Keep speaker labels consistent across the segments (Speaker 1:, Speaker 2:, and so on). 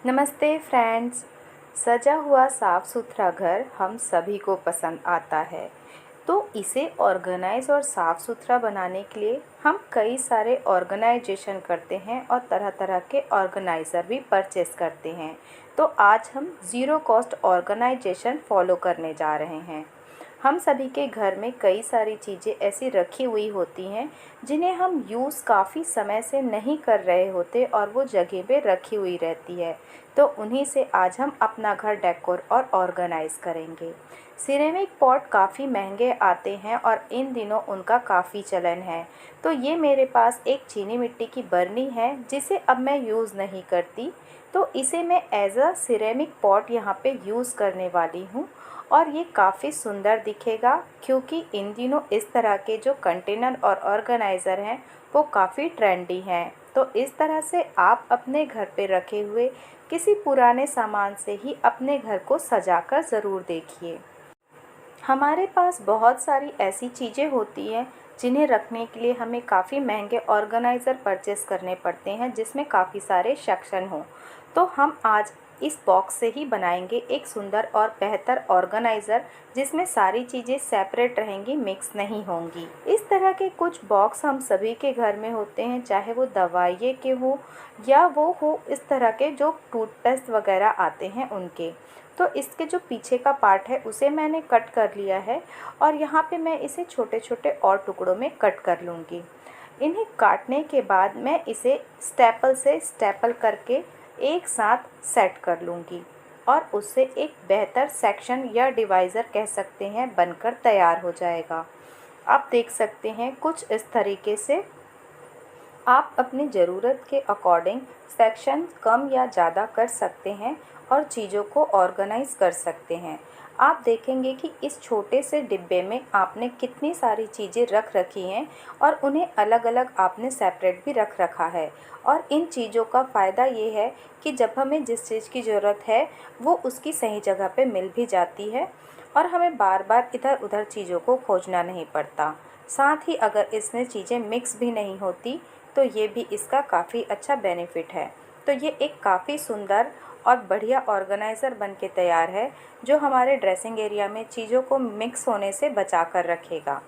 Speaker 1: नमस्ते फ्रेंड्स। सजा हुआ साफ सुथरा घर हम सभी को पसंद आता है, तो इसे ऑर्गेनाइज और साफ़ सुथरा बनाने के लिए हम कई सारे ऑर्गेनाइजेशन करते हैं और तरह तरह के ऑर्गेनाइज़र भी परचेस करते हैं। तो आज हम ज़ीरो कॉस्ट ऑर्गेनाइजेशन फॉलो करने जा रहे हैं। हम सभी के घर में कई सारी चीज़ें ऐसी रखी हुई होती हैं जिन्हें हम यूज़ काफ़ी समय से नहीं कर रहे होते और वो जगह पे रखी हुई रहती है। तो उन्हीं से आज हम अपना घर डेकोर और ऑर्गेनाइज़ करेंगे। सिरेमिक पॉट काफ़ी महंगे आते हैं और इन दिनों उनका काफ़ी चलन है। तो ये मेरे पास एक चीनी मिट्टी की बर्नी है जिसे अब मैं यूज़ नहीं करती, तो इसे मैं एज अ सिरेमिक पॉट यहाँ पे यूज़ करने वाली हूँ। और ये काफ़ी सुंदर दिखेगा क्योंकि इन दिनों इस तरह के जो कंटेनर और ऑर्गेनाइज़र हैं वो काफ़ी ट्रेंडी हैं। तो इस तरह से आप अपने घर पे रखे हुए किसी पुराने सामान से ही अपने घर को सजाकर ज़रूर देखिए। हमारे पास बहुत सारी ऐसी चीज़ें होती हैं जिन्हें रखने के लिए हमें काफ़ी महंगे ऑर्गेनाइज़र परचेस करने पड़ते हैं जिसमें काफ़ी सारे सेक्शन हों। तो हम आज इस बॉक्स से ही बनाएंगे एक सुंदर और बेहतर ऑर्गेनाइज़र जिसमें सारी चीज़ें सेपरेट रहेंगी, मिक्स नहीं होंगी। इस तरह के कुछ बॉक्स हम सभी के घर में होते हैं, चाहे वो दवाइयों के हो या वो हो इस तरह के जो टूथपेस्ट वगैरह आते हैं उनके। तो इसके जो पीछे का पार्ट है उसे मैंने कट कर लिया है और यहाँ पे मैं इसे छोटे छोटे और टुकड़ों में कट कर लूँगी। इन्हें काटने के बाद मैं इसे स्टेपल से स्टेपल करके एक साथ सेट कर लूँगी और उससे एक बेहतर सेक्शन या डिवाइज़र कह सकते हैं बनकर तैयार हो जाएगा। आप देख सकते हैं कुछ इस तरीके से आप अपनी ज़रूरत के अकॉर्डिंग सेक्शन कम या ज़्यादा कर सकते हैं और चीज़ों को ऑर्गेनाइज़ कर सकते हैं। आप देखेंगे कि इस छोटे से डिब्बे में आपने कितनी सारी चीज़ें रख रखी हैं और उन्हें अलग अलग आपने सेपरेट भी रख रखा है। और इन चीज़ों का फ़ायदा ये है कि जब हमें जिस चीज़ की ज़रूरत है वो उसकी सही जगह पे मिल भी जाती है और हमें बार बार इधर उधर चीज़ों को खोजना नहीं पड़ता। साथ ही अगर इसमें चीज़ें मिक्स भी नहीं होती तो ये भी इसका काफ़ी अच्छा बेनिफिट है। तो ये एक काफ़ी सुंदर और बढ़िया ऑर्गेनाइज़र बन के तैयार है जो हमारे ड्रेसिंग एरिया में चीज़ों को मिक्स होने से बचा कर रखेगा।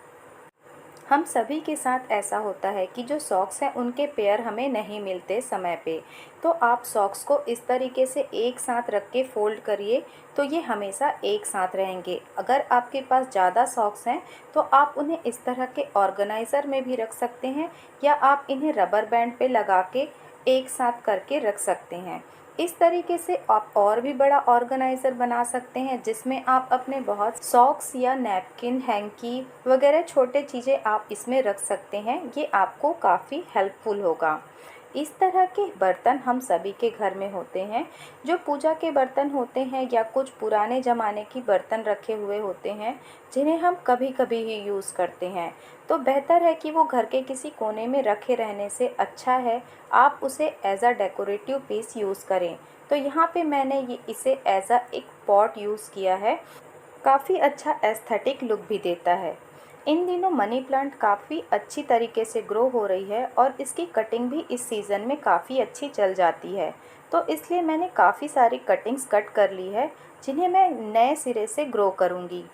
Speaker 1: हम सभी के साथ ऐसा होता है कि जो सॉक्स हैं उनके पेयर हमें नहीं मिलते समय पे, तो आप सॉक्स को इस तरीके से एक साथ रख के फ़ोल्ड करिए तो ये हमेशा एक साथ रहेंगे। अगर आपके पास ज़्यादा सॉक्स हैं तो आप उन्हें इस तरह के ऑर्गेनाइज़र में भी रख सकते हैं या आप इन्हें रबर बैंड पे लगा के एक साथ करके रख सकते हैं। इस तरीके से आप और भी बड़ा ऑर्गेनाइज़र बना सकते हैं जिसमें आप अपने बहुत सॉक्स या नैपकिन, हैंकी वगैरह छोटे चीज़ें आप इसमें रख सकते हैं। ये आपको काफ़ी हेल्पफुल होगा। इस तरह के बर्तन हम सभी के घर में होते हैं। जो पूजा के बर्तन होते हैं या कुछ पुराने ज़माने की बर्तन रखे हुए होते हैं जिन्हें हम कभी कभी ही यूज़ करते हैं, तो बेहतर है कि वो घर के किसी कोने में रखे रहने से अच्छा है आप उसे as a decorative piece use करें। तो यहाँ पे मैंने इसे एज अ एक पॉट यूज़ किया है। काफ़ी अच्छा एस्थेटिक लुक भी देता है। इन दिनों मनी प्लांट काफ़ी अच्छी तरीके से ग्रो हो रही है और इसकी कटिंग भी इस सीज़न में काफ़ी अच्छी चल जाती है। तो इसलिए मैंने काफ़ी सारी कटिंग्स कट कर ली है जिन्हें मैं नए सिरे से ग्रो करूँगी।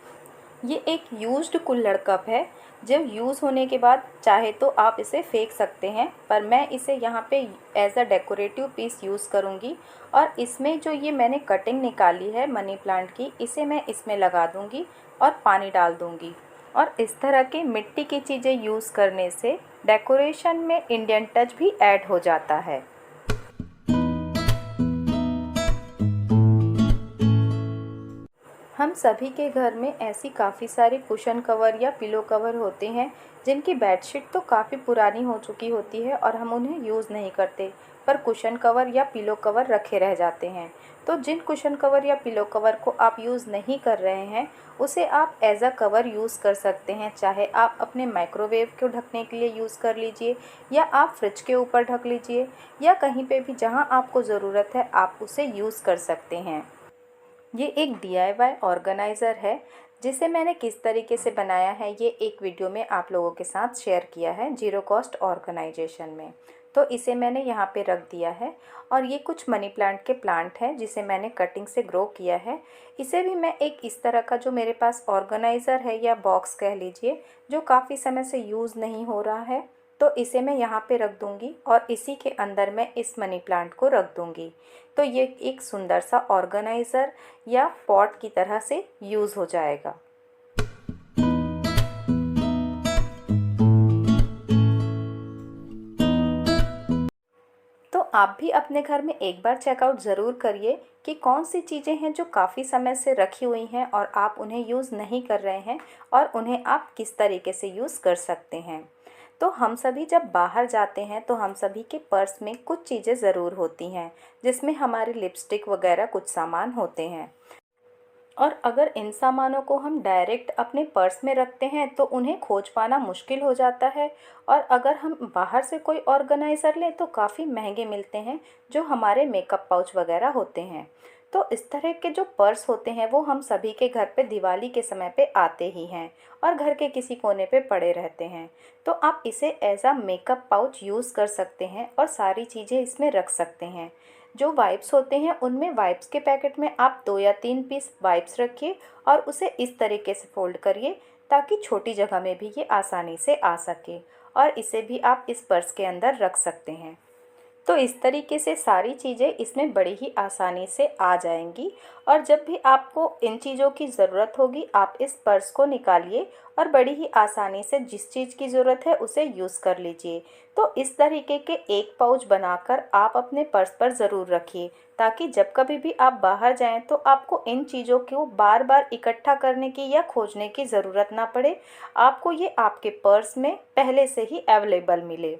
Speaker 1: ये एक यूज्ड कुल्हड़ कप है। जब यूज़ होने के बाद चाहे तो आप इसे फेंक सकते हैं, पर मैं इसे यहाँ पे as a decorative piece use करूँगी। और इसमें जो ये मैंने कटिंग निकाली है मनी प्लांट की, इसे मैं इसमें लगा दूँगी और पानी डाल दूँगी। और इस तरह के मिट्टी की चीज़ें यूज़ करने से डेकोरेशन में इंडियन टच भी ऐड हो जाता है। हम सभी के घर में ऐसी काफ़ी सारी कुशन कवर या पिलो कवर होते हैं जिनकी बेडशीट तो काफ़ी पुरानी हो चुकी होती है और हम उन्हें यूज़ नहीं करते, पर कुशन कवर या पिलो कवर रखे रह जाते हैं। तो जिन कुशन कवर या पिलो कवर को आप यूज़ नहीं कर रहे हैं उसे आप एज अ कवर यूज़ कर सकते हैं। चाहे आप अपने माइक्रोवेव को ढकने के लिए यूज़ कर लीजिए या आप फ्रिज के ऊपर ढक लीजिए या कहीं पे भी जहाँ आपको ज़रूरत है आप उसे यूज़ कर सकते हैं। ये एक DIY ऑर्गेनाइज़र है जिसे मैंने किस तरीके से बनाया है ये एक वीडियो में आप लोगों के साथ शेयर किया है जीरो कॉस्ट ऑर्गेनाइजेशन में। तो इसे मैंने यहाँ पे रख दिया है और ये कुछ मनी प्लांट के प्लांट हैं जिसे मैंने कटिंग से ग्रो किया है। इसे भी मैं एक इस तरह का जो मेरे पास ऑर्गेनाइज़र है या बॉक्स कह लीजिए, जो काफ़ी समय से यूज़ नहीं हो रहा है, तो इसे मैं यहाँ पे रख दूँगी और इसी के अंदर मैं इस मनी प्लांट को रख दूँगी। तो ये एक सुंदर सा ऑर्गेनाइज़र या पॉट की तरह से यूज़ हो जाएगा। तो आप भी अपने घर में एक बार चेकआउट ज़रूर करिए कि कौन सी चीज़ें हैं जो काफ़ी समय से रखी हुई हैं और आप उन्हें यूज़ नहीं कर रहे हैं और उन्हें आप किस तरीके से यूज़ कर सकते हैं। तो हम सभी जब बाहर जाते हैं तो हम सभी के पर्स में कुछ चीज़ें ज़रूर होती हैं, जिसमें हमारी लिपस्टिक वगैरह कुछ सामान होते हैं। और अगर इन सामानों को हम डायरेक्ट अपने पर्स में रखते हैं तो उन्हें खोज पाना मुश्किल हो जाता है। और अगर हम बाहर से कोई ऑर्गेनाइज़र लें तो काफ़ी महंगे मिलते हैं, जो हमारे मेकअप पाउच वगैरह होते हैं। तो इस तरह के जो पर्स होते हैं वो हम सभी के घर पे दिवाली के समय पे आते ही हैं और घर के किसी कोने पे पड़े रहते हैं। तो आप इसे as a makeup pouch use कर सकते हैं और सारी चीज़ें इसमें रख सकते हैं। जो वाइप्स होते हैं उनमें वाइप्स के पैकेट में आप 2 या 3 पीस वाइप्स रखिए और उसे इस तरीके से फोल्ड करिए ताकि छोटी जगह में भी ये आसानी से आ सके, और इसे भी आप इस पर्स के अंदर रख सकते हैं। तो इस तरीके से सारी चीज़ें इसमें बड़ी ही आसानी से आ जाएंगी। और जब भी आपको इन चीज़ों की ज़रूरत होगी आप इस पर्स को निकालिए और बड़ी ही आसानी से जिस चीज़ की ज़रूरत है उसे यूज़ कर लीजिए। तो इस तरीके के एक पाउच बनाकर आप अपने पर्स पर ज़रूर रखिए, ताकि जब कभी भी आप बाहर जाएं तो आपको इन चीज़ों को बार बार इकट्ठा करने की या खोजने की ज़रूरत ना पड़े, आपको ये आपके पर्स में पहले से ही अवेलेबल मिले।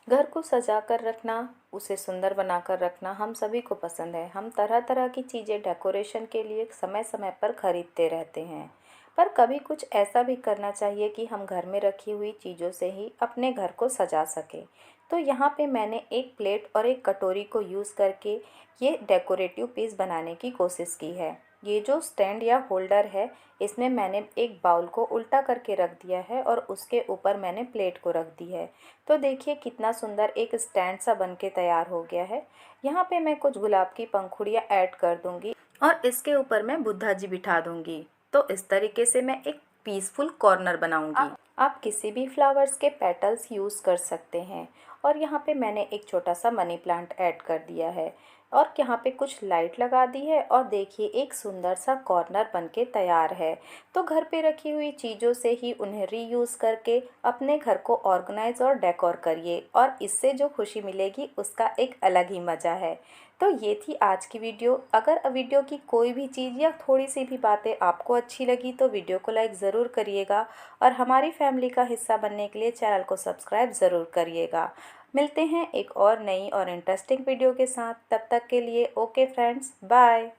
Speaker 1: घर को सजा कर रखना, उसे सुंदर बनाकर रखना हम सभी को पसंद है। हम तरह तरह की चीज़ें डेकोरेशन के लिए समय समय पर खरीदते रहते हैं, पर कभी कुछ ऐसा भी करना चाहिए कि हम घर में रखी हुई चीज़ों से ही अपने घर को सजा सकें। तो यहाँ पे मैंने एक प्लेट और एक कटोरी को यूज़ करके ये डेकोरेटिव पीस बनाने की कोशिश की है। ये जो स्टैंड या होल्डर है, इसमें मैंने एक बाउल को उल्टा करके रख दिया है और उसके ऊपर मैंने प्लेट को रख दी है। तो देखिए कितना सुंदर एक स्टैंड सा बन के तैयार हो गया है। यहाँ पे मैं कुछ गुलाब की पंखुड़ियाँ ऐड कर दूँगी और इसके ऊपर मैं बुद्धा जी बिठा दूँगी। तो इस तरीके से मैं एक पीसफुल कॉर्नर बनाऊँगी। आप किसी भी फ्लावर्स के पेटल्स यूज़ कर सकते हैं। और यहाँ पे मैंने एक छोटा सा मनी प्लांट ऐड कर दिया है और यहाँ पे कुछ लाइट लगा दी है और देखिए एक सुंदर सा कॉर्नर बनके तैयार है। तो घर पे रखी हुई चीज़ों से ही उन्हें रीयूज़ करके अपने घर को ऑर्गेनाइज और डेकोर करिए, और इससे जो खुशी मिलेगी उसका एक अलग ही मज़ा है। तो ये थी आज की वीडियो। अगर वीडियो की कोई भी चीज़ या थोड़ी सी भी बातें आपको अच्छी लगी तो वीडियो को लाइक ज़रूर करिएगा और हमारी फैमिली का हिस्सा बनने के लिए चैनल को सब्सक्राइब ज़रूर करिएगा। मिलते हैं एक और नई और इंटरेस्टिंग वीडियो के साथ। तब तक के लिए ओके फ्रेंड्स, बाय।